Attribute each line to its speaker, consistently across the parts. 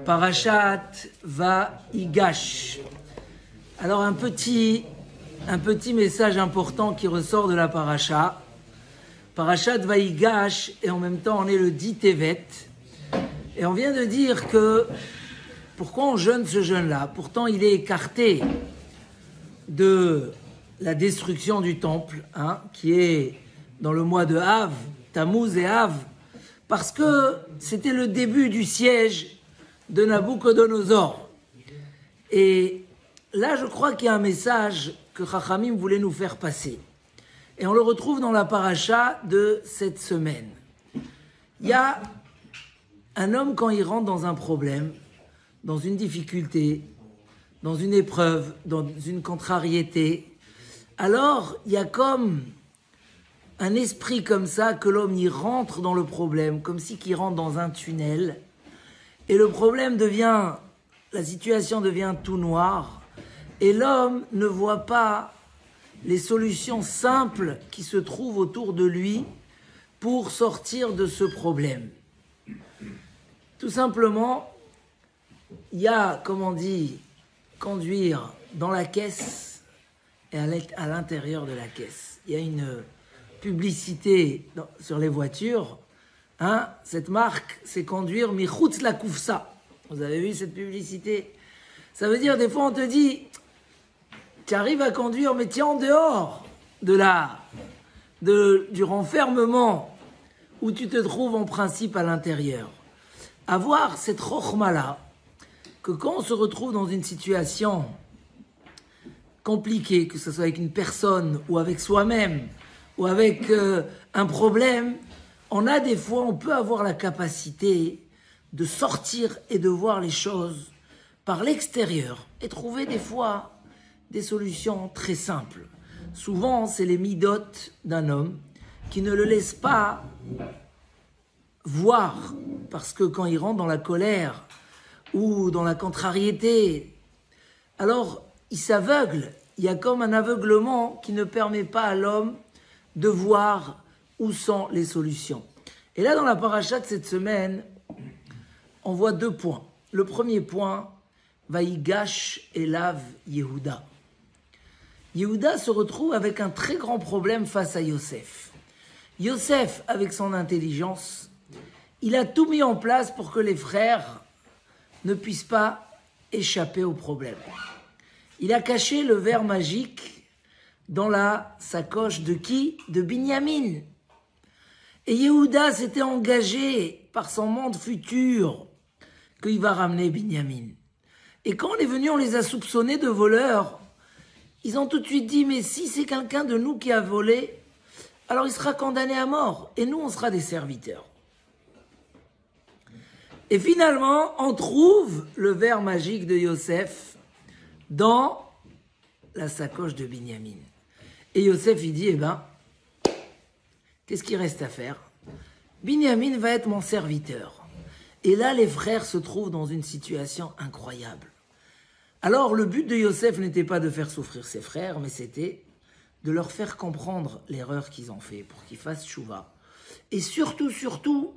Speaker 1: Parashat Vayigash. Alors un petit message important qui ressort de la parasha. Parashat Vayigash, et en même temps on est le 10 Tevet. Et on vient de dire que pourquoi on jeûne ce jeûne-là? Pourtant il est écarté de la destruction du temple, qui est dans le mois de Av, Tammuz et Av, parce que c'était le début du siège de Nabucodonosor. Et là, je crois qu'il y a un message que Chachamim voulait nous faire passer. Et on le retrouve dans la paracha de cette semaine. Il y a un homme, quand il rentre dans un problème, dans une difficulté, dans une épreuve, dans une contrariété, alors il y a comme un esprit comme ça, que l'homme y rentre dans le problème, comme si qu'il rentre dans un tunnel. Et le problème devient, la situation devient tout noire, et l'homme ne voit pas les solutions simples qui se trouvent autour de lui pour sortir de ce problème. Tout simplement, il y a, comme on dit, conduire dans la caisse et à l'intérieur de la caisse. Il y a une publicité sur les voitures. Cette marque, c'est conduire Michutz la Koufsa. Vous avez vu cette publicité? Ça veut dire, des fois, on te dit, tu arrives à conduire, mais tu es en dehors du renfermement où tu te trouves en principe à l'intérieur. Avoir cette chokhmah-là, que quand on se retrouve dans une situation compliquée, que ce soit avec une personne ou avec soi-même, ou avec un problème, on peut avoir la capacité de sortir et de voir les choses par l'extérieur et trouver des fois des solutions très simples. Souvent, c'est les midotes d'un homme qui ne le laissent pas voir, parce que quand il rentre dans la colère ou dans la contrariété, alors il s'aveugle. Il y a comme un aveuglement qui ne permet pas à l'homme de voir où sont les solutions. Et là, dans la paracha de cette semaine, on voit 2 points. Le premier point, Vayigash Elav Yehuda. Yehuda se retrouve avec un très grand problème face à Yosef. Yosef, avec son intelligence, il a tout mis en place pour que les frères ne puissent pas échapper au problème. Il a caché le verre magique dans la sacoche de qui? De Binyamin. Et Yehuda s'était engagé par son monde futur qu'il va ramener Binyamin. Et quand on est venu, on les a soupçonnés de voleurs. Ils ont tout de suite dit, mais si c'est quelqu'un de nous qui a volé, alors il sera condamné à mort. Et nous, on sera des serviteurs. Et finalement, on trouve le verre magique de Yosef dans la sacoche de Binyamin. Et Yosef, il dit, qu'est-ce qu'il reste à faire? Binyamin va être mon serviteur. Et là, les frères se trouvent dans une situation incroyable. Alors, le but de Yosef n'était pas de faire souffrir ses frères, mais c'était de leur faire comprendre l'erreur qu'ils ont fait, pour qu'ils fassent tchouva. Et surtout,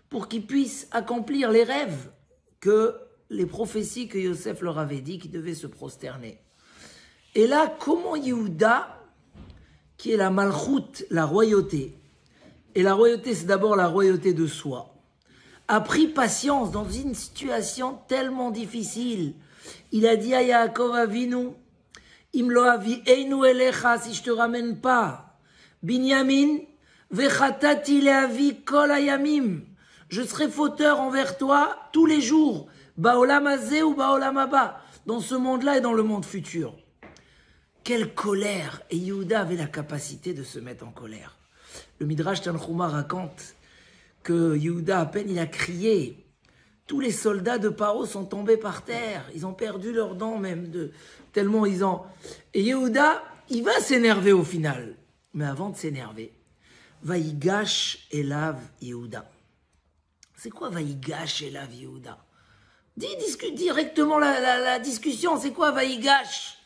Speaker 1: pour qu'ils puissent accomplir les rêves les prophéties que Yosef leur avait dit qu'ils devaient se prosterner. Et là, comment Yehuda, qui est la malchoute, la royauté, et la royauté, c'est d'abord la royauté de soi, a pris patience dans une situation tellement difficile. Il a dit à Yaakov Avinu, Imlo avi einu elecha, si je te ramène pas Binyamin, vechatati leavi kol hayamim, je serai fauteur envers toi tous les jours, baolam hazeh ou baolam haba, dans ce monde-là et dans le monde futur. Quelle colère! Et Yehuda avait la capacité de se mettre en colère. Le Midrash Tanchuma raconte que Yehuda, à peine il a crié, tous les soldats de Paro sont tombés par terre. Ils ont perdu leurs dents même, tellement ils ont... Et Yehuda, il va s'énerver au final. Mais avant de s'énerver, Vaïgash Elav Yehuda. C'est quoi Vaïgash Elav Yehuda? Discute directement la discussion. C'est quoi Vaïgash?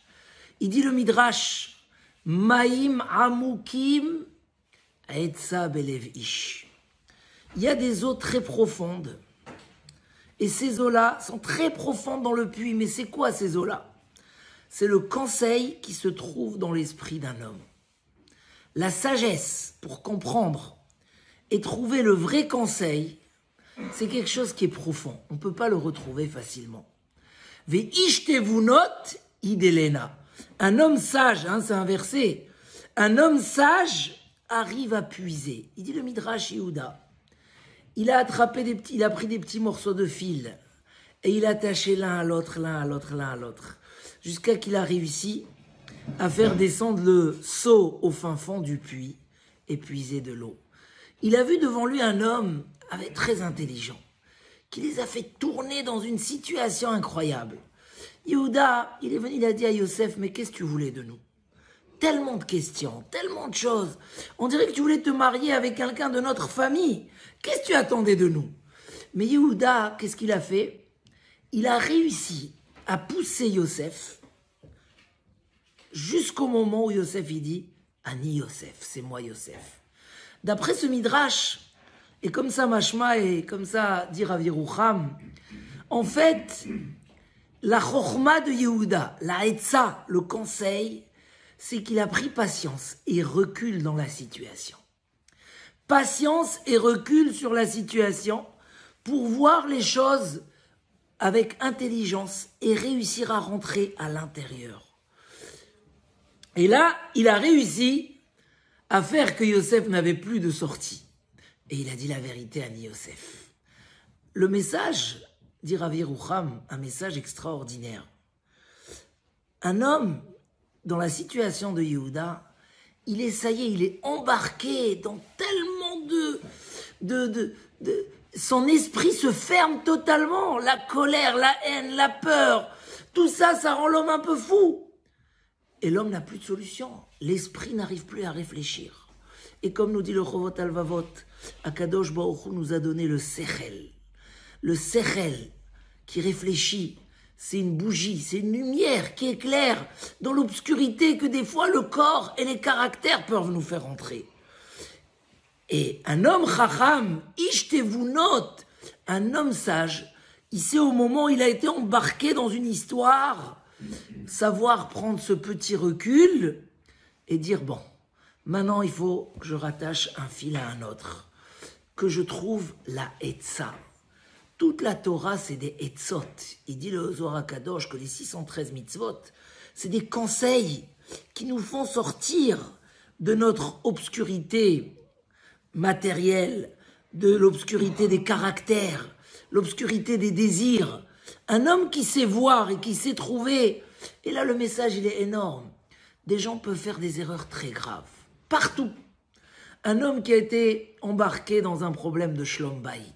Speaker 1: Il dit le Midrash, Maïm Amukim Aetsa Belev Ish. Il y a des eaux très profondes. Et ces eaux-là sont très profondes dans le puits. Mais c'est quoi ces eaux-là? C'est le conseil qui se trouve dans l'esprit d'un homme. La sagesse pour comprendre et trouver le vrai conseil, c'est quelque chose qui est profond. On ne peut pas le retrouver facilement. Ve'ishtevunot idelena. Un homme sage, c'est un verset, un homme sage arrive à puiser. Il dit le Midrash Yehuda. Il a pris des petits morceaux de fil et il a attaché l'un à l'autre, jusqu'à qu'il a réussi à faire descendre le seau au fin fond du puits et puiser de l'eau. Il a vu devant lui un homme très intelligent qui les a fait tourner dans une situation incroyable. Yehuda, il est venu, il a dit à Yosef, mais qu'est-ce que tu voulais de nous? Tellement de questions, tellement de choses. On dirait que tu voulais te marier avec quelqu'un de notre famille. Qu'est-ce que tu attendais de nous? Mais Yehuda, qu'est-ce qu'il a fait? Il a réussi à pousser Yosef jusqu'au moment où Yosef, il dit « Ani Yosef, c'est moi Yosef ». D'après ce Midrash, et comme ça Mashma, et comme ça dit Rav Yerucham, en fait, la chokhma de Yehuda, la etza, le conseil, c'est qu'il a pris patience et recul dans la situation. Patience et recul sur la situation pour voir les choses avec intelligence et réussir à rentrer à l'intérieur. Et là, il a réussi à faire que Yosef n'avait plus de sortie. Et il a dit la vérité à Yosef. Le message, dit Rav Yerucham, un message extraordinaire. Un homme, dans la situation de Yehuda, il est embarqué dans tellement son esprit se ferme totalement. La colère, la haine, la peur, tout ça, ça rend l'homme un peu fou. Et l'homme n'a plus de solution. L'esprit n'arrive plus à réfléchir. Et comme nous dit le Chovot Alvavot, Akadosh Baruch Hu nous a donné le Sechel. Le Sechel qui réfléchit, c'est une bougie, c'est une lumière qui éclaire dans l'obscurité que des fois le corps et les caractères peuvent nous faire entrer. Et un homme chacham, ishtevunot, un homme sage, il sait au moment où il a été embarqué dans une histoire, savoir prendre ce petit recul et dire bon, maintenant il faut que je rattache un fil à un autre, que je trouve la etza. Toute la Torah, c'est des etzot. Il dit le Zohar HaKadosh que les 613 mitzvot, c'est des conseils qui nous font sortir de notre obscurité matérielle, de l'obscurité des caractères, l'obscurité des désirs. Un homme qui sait voir et qui sait trouver. Et là, le message, il est énorme. Des gens peuvent faire des erreurs très graves. Partout. Un homme qui a été embarqué dans un problème de shlom bayit.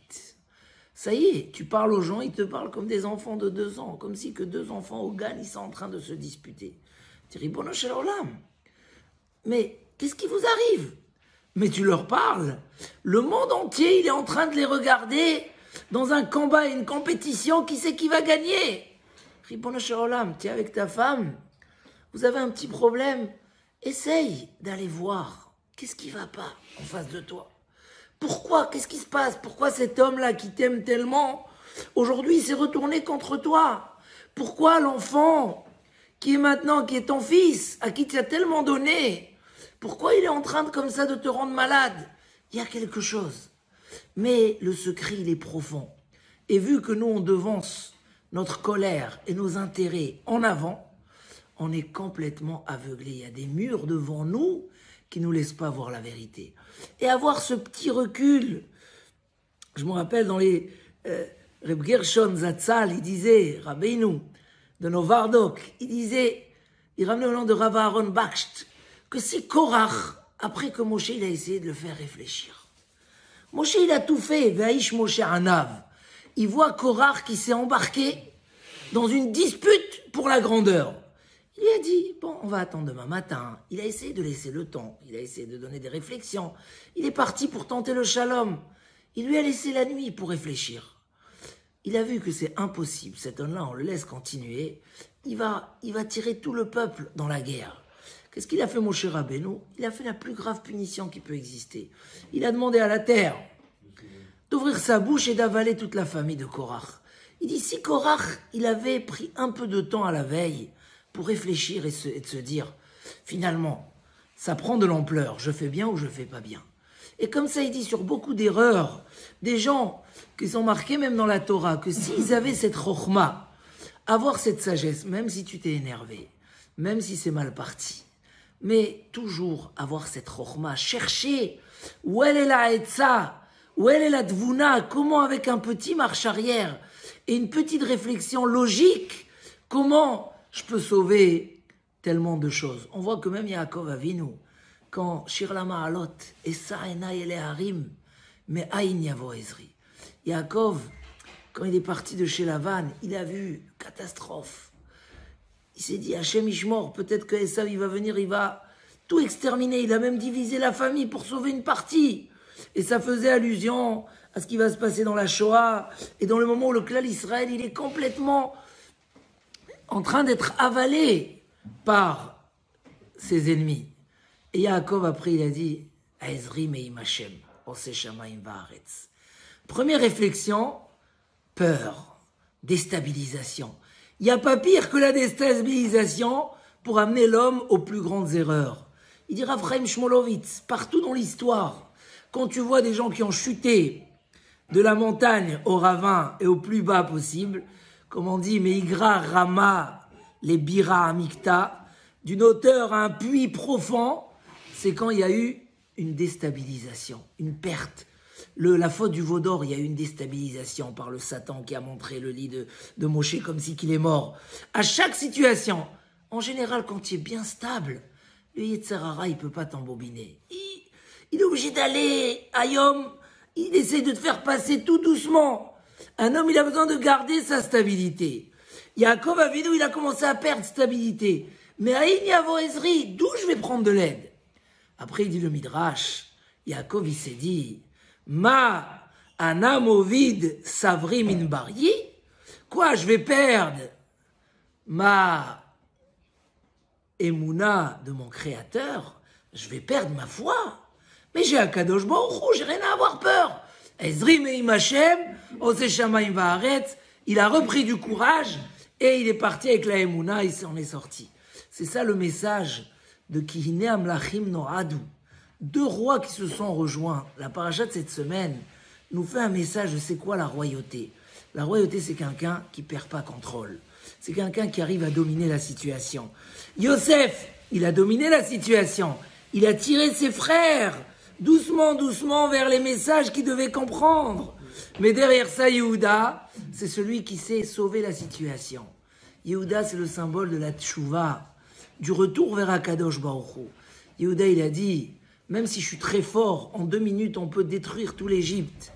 Speaker 1: Ça y est, tu parles aux gens, ils te parlent comme des enfants de 2 ans, comme si que 2 enfants au Gan, ils sont en train de se disputer. Tu dis, Ribono shel olam, mais qu'est-ce qui vous arrive? Mais tu leur parles. Le monde entier, il est en train de les regarder dans un combat et une compétition, qui c'est qui va gagner? Ribono shel olam, tu es avec ta femme, vous avez un petit problème, essaye d'aller voir, qu'est-ce qui va pas en face de toi? Pourquoi? Qu'est-ce qui se passe? Pourquoi cet homme-là qui t'aime tellement, aujourd'hui, il s'est retourné contre toi? Pourquoi l'enfant qui est ton fils, à qui tu as tellement donné, pourquoi il est en train comme ça de te rendre malade? Il y a quelque chose. Mais le secret, il est profond. Et vu que nous, on devance notre colère et nos intérêts en avant, on est complètement aveuglé. Il y a des murs devant nous qui ne nous laissent pas voir la vérité. Et avoir ce petit recul, je me rappelle dans les Reb Gershon Zatzal, il disait, Rabbeinu, de Novardok, il ramenait au nom de Rav Aaron Baksht, que c'est Korach, après que Moshe il a essayé de le faire réfléchir. Moshe il a tout fait, Vaïsh Moshe Anav. Il voit Korach qui s'est embarqué dans une dispute pour la grandeur. Il lui a dit, bon, on va attendre demain matin. Il a essayé de laisser le temps. Il a essayé de donner des réflexions. Il est parti pour tenter le shalom. Il lui a laissé la nuit pour réfléchir. Il a vu que c'est impossible. Cet homme-là, on le laisse continuer. Il va tirer tout le peuple dans la guerre. Qu'est-ce qu'il a fait, Moshe Rabbeinu? Il a fait la plus grave punition qui peut exister. Il a demandé à la terre d'ouvrir sa bouche et d'avaler toute la famille de Korach. Il dit, si Korach, il avait pris un peu de temps à la veille pour réfléchir et de se dire, finalement, ça prend de l'ampleur, je fais bien ou je fais pas bien. Et comme ça, il dit sur beaucoup d'erreurs, des gens qui sont marqués même dans la Torah, que s'ils avaient cette chokhma, avoir cette sagesse, même si tu t'es énervé, même si c'est mal parti, mais toujours avoir cette chokhma, chercher où elle est la etza, où elle est la dvouna, comment avec un petit marche arrière et une petite réflexion logique, comment je peux sauver tellement de choses. On voit que même Yaakov Avinu, quand Shir la Ma'alot, Esa enay ele harim, mais aïn yavo Ezri. Yaakov, quand il est parti de chez Lavan, il a vu catastrophe. Il s'est dit, Hachem Ishmor, peut-être que Esav, il va venir, il va tout exterminer. Il a même divisé la famille pour sauver une partie. Et ça faisait allusion à ce qui va se passer dans la Shoah. Et dans le moment où le clan Israël, il est complètement en train d'être avalé par ses ennemis. Et Yaakov, après, il a dit, Ezri me'im Hashem, ose shamayim va'aretz. Première réflexion, peur, déstabilisation. Il n'y a pas pire que la déstabilisation pour amener l'homme aux plus grandes erreurs. Il dira Chaim Shmolevitz, partout dans l'histoire, quand tu vois des gens qui ont chuté de la montagne au ravin et au plus bas possible, comme on dit, Meigra Rama, les Bira Amikta, d'une hauteur à un puits profond, c'est quand il y a eu une déstabilisation, une perte. La faute du veau d'or, il y a eu une déstabilisation par le Satan qui a montré le lit de Moshe comme si qu'il est mort. À chaque situation, en général, quand tu es bien stable, le Yetzirah, il ne peut pas t'embobiner. Il est obligé d'aller à Yom, il essaie de te faire passer tout doucement. Un homme, il a besoin de garder sa stabilité. Yaakov Avinu, il a commencé à perdre stabilité. Mais Aïn Yavo Ezri, d'où je vais prendre de l'aide? Après, il dit le Midrash, Yaakov, il s'est dit, Ma anamovid savri min bari. Quoi, je vais perdre ma émouna de mon créateur? Je vais perdre ma foi? Mais j'ai un Kadosh Baruch Hu, j'ai rien à avoir peur. Ezri me'im Hashem, ose shamayim va'aretz. Il a repris du courage et il est parti avec la émouna, il s'en est sorti. C'est ça le message de Kihine Amlachim Noadu. Deux rois qui se sont rejoints. La paracha de cette semaine nous fait un message de c'est quoi la royauté. La royauté, c'est quelqu'un qui ne perd pas contrôle. C'est quelqu'un qui arrive à dominer la situation. Yosef, il a dominé la situation. Il a tiré ses frères doucement, doucement vers les messages qu'il devait comprendre. Mais derrière ça, Yehuda, c'est celui qui sait sauver la situation. Yehuda, c'est le symbole de la tchouva, du retour vers Akadosh Baruch Hu. Yehuda, il a dit, même si je suis très fort, en 2 minutes, on peut détruire tout l'Égypte.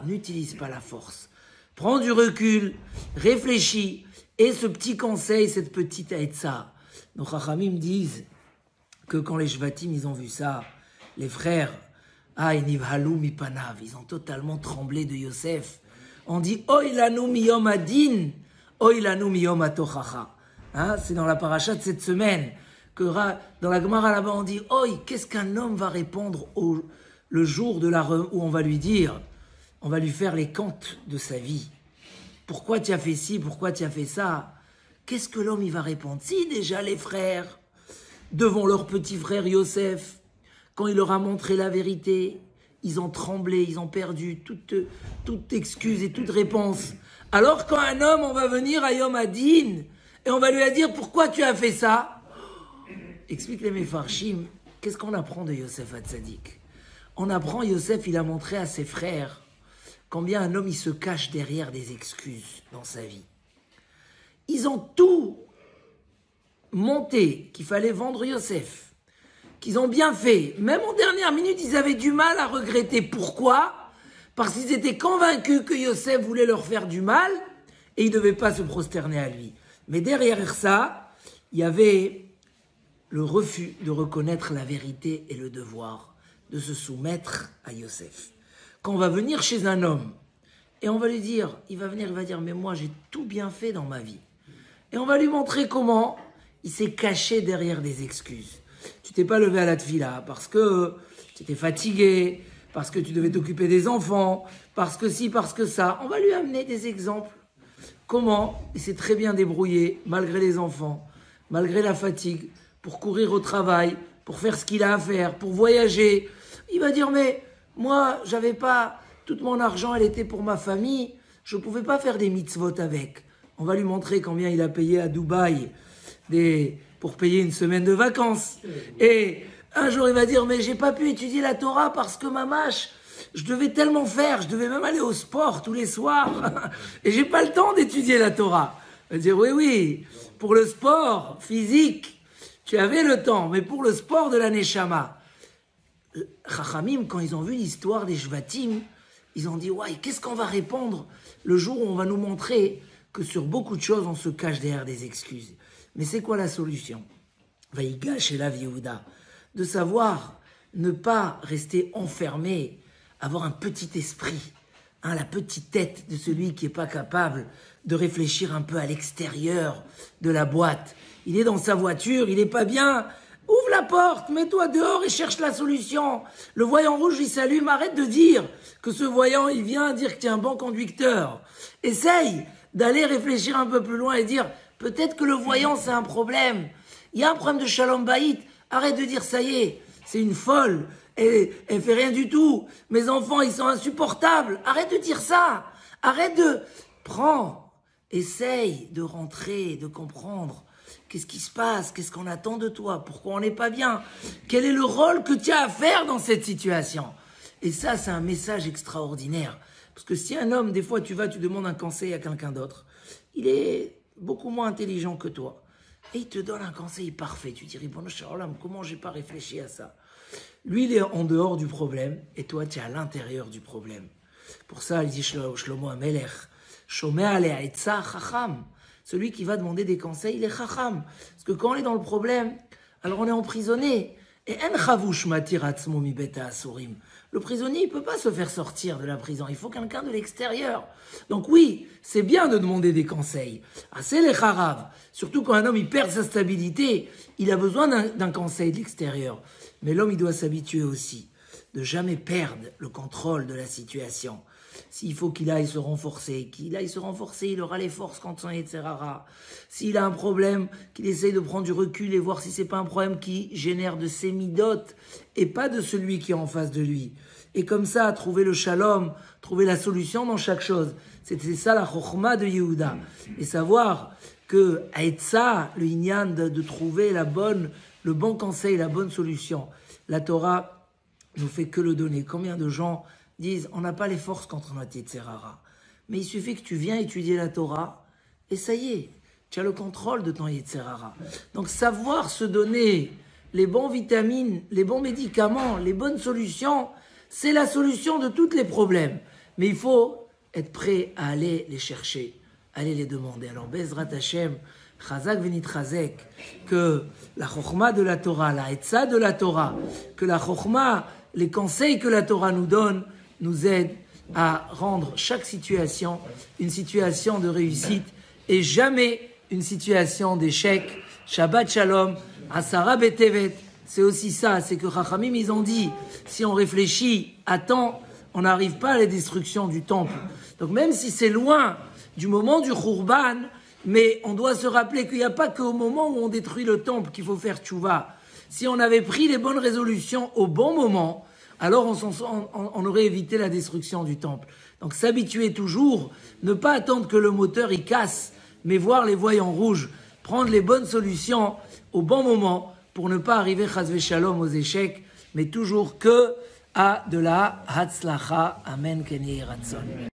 Speaker 1: N'utilise pas la force. Prends du recul, réfléchis, et ce petit conseil, cette petite aïtza. Nos chachamim disent que quand les shvatim, ils ont vu ça, les frères, inivhalou mipanav, ils ont totalement tremblé de Yosef. On dit, oy lanu miyom adin, oy lanu miyom atochacha. C'est dans la paracha de cette semaine, que dans la Gemara là-bas, on dit, oy, qu'est-ce qu'un homme va répondre le jour où on va lui dire, on va lui faire les comptes de sa vie. Pourquoi tu as fait ci, pourquoi tu as fait ça? Qu'est-ce que l'homme il va répondre? Si déjà les frères, devant leur petit frère Yosef, quand il leur a montré la vérité, ils ont tremblé, ils ont perdu toute excuse et toute réponse. Alors quand un homme, on va venir à Yom Adin, et on va lui dire pourquoi tu as fait ça? Explique les Mefarshim, qu'est-ce qu'on apprend de Yosef Hatzadik? On apprend, Yosef, il a montré à ses frères combien un homme il se cache derrière des excuses dans sa vie. Ils ont tout monté qu'il fallait vendre Yosef, qu'ils ont bien fait. Même en dernière minute, ils avaient du mal à regretter. Pourquoi? Parce qu'ils étaient convaincus que Yosef voulait leur faire du mal et ils ne devaient pas se prosterner à lui. Mais derrière ça, il y avait le refus de reconnaître la vérité et le devoir de se soumettre à Yosef. Quand on va venir chez un homme, et on va lui dire, il va dire, mais moi j'ai tout bien fait dans ma vie. Et on va lui montrer comment il s'est caché derrière des excuses. Tu t'es pas levé à la tefila parce que tu étais fatigué, parce que tu devais t'occuper des enfants, parce que ci, parce que ça. On va lui amener des exemples. Comment il s'est très bien débrouillé, malgré les enfants, malgré la fatigue, pour courir au travail, pour faire ce qu'il a à faire, pour voyager. Il va dire, mais moi, j'avais pas... Tout mon argent, elle était pour ma famille. Je ne pouvais pas faire des mitzvot avec. On va lui montrer combien il a payé à Dubaï pour payer une semaine de vacances. Et un jour, il va dire, mais j'ai pas pu étudier la Torah parce que ma mâche, je devais tellement faire. Je devais même aller au sport tous les soirs. Et j'ai pas le temps d'étudier la Torah. Il va dire, oui, pour le sport physique, tu avais le temps. Mais pour le sport de la Neshama, Chachamim, quand ils ont vu l'histoire des Shvatim, ils ont dit, ouais, qu'est-ce qu'on va répondre le jour où on va nous montrer que sur beaucoup de choses, on se cache derrière des excuses. Mais c'est quoi la solution? Vaïgash et la Yehuda, de savoir ne pas rester enfermé, avoir un petit esprit, la petite tête de celui qui n'est pas capable de réfléchir un peu à l'extérieur de la boîte. Il est dans sa voiture, il n'est pas bien. Ouvre la porte, mets-toi dehors et cherche la solution. Le voyant rouge, il s'allume. Arrête de dire que ce voyant, il vient dire que tu es un bon conducteur. Essaye d'aller réfléchir un peu plus loin et dire, peut-être que le voyant, c'est un problème. Il y a un problème de shalom bayit. Arrête de dire, ça y est, c'est une folle. Elle fait rien du tout. Mes enfants, ils sont insupportables. Arrête de dire ça. Arrête de... Prends. Essaye de rentrer, de comprendre. Qu'est-ce qui se passe? Qu'est-ce qu'on attend de toi? Pourquoi on n'est pas bien? Quel est le rôle que tu as à faire dans cette situation? Et ça, c'est un message extraordinaire. Parce que si un homme, des fois, tu demandes un conseil à quelqu'un d'autre, il est beaucoup moins intelligent que toi. Et il te donne un conseil parfait. Tu dirais, bon, comment j'ai pas réfléchi à ça? Lui, il est en dehors du problème, et toi, tu es à l'intérieur du problème. Pour ça, il dit Shlomo Amelech, Shomea le'aitza chacham. Celui qui va demander des conseils, il est chacham. Parce que quand on est dans le problème, alors on est emprisonné. Et en chavush matir atzmo mi beta asurim. Le prisonnier, il ne peut pas se faire sortir de la prison. Il faut quelqu'un de l'extérieur. Donc oui, c'est bien de demander des conseils. Ah, c'est les charav. Surtout quand un homme, il perd sa stabilité, il a besoin d'un conseil de l'extérieur. Mais l'homme, il doit s'habituer aussi de jamais perdre le contrôle de la situation. S'il faut qu'il aille se renforcer, il aura les forces quand son etc. S'il a un problème, qu'il essaye de prendre du recul et voir si c'est pas un problème qui génère de ses midotes et pas de celui qui est en face de lui. Et comme ça, trouver le shalom, trouver la solution dans chaque chose. C'est ça la chokhma de Yehuda. Et savoir que Aïtsa, le inyan de trouver le bon conseil, la bonne solution. La Torah nous fait que le donner. Combien de gens disent, on n'a pas les forces contre notre Yetzerara. Mais il suffit que tu viens étudier la Torah, et ça y est, tu as le contrôle de ton Yetzerara. Donc savoir se donner les bons vitamines, les bons médicaments, les bonnes solutions, c'est la solution de tous les problèmes. Mais il faut être prêt à aller les chercher, aller les demander. Alors Bezrat Hashem, Chazak Venit Chazek, que la Chokhma de la Torah, la Etza de la Torah, que la Chokhma, les conseils que la Torah nous donne, nous aide à rendre chaque situation une situation de réussite et jamais une situation d'échec. Shabbat Shalom, Asara Betevet, c'est aussi ça, c'est que Chachamim, ils ont dit, si on réfléchit à temps, on n'arrive pas à la destruction du temple. Donc même si c'est loin du moment du Khurban, mais on doit se rappeler qu'il n'y a pas qu'au moment où on détruit le temple qu'il faut faire tchouva. Si on avait pris les bonnes résolutions au bon moment, alors on aurait évité la destruction du temple. Donc s'habituer toujours, ne pas attendre que le moteur y casse, mais voir les voyants rouges, prendre les bonnes solutions au bon moment pour ne pas arriver chas v'shalom aux échecs, mais toujours que à de la hatzlacha. Amen. Keni Ratzon.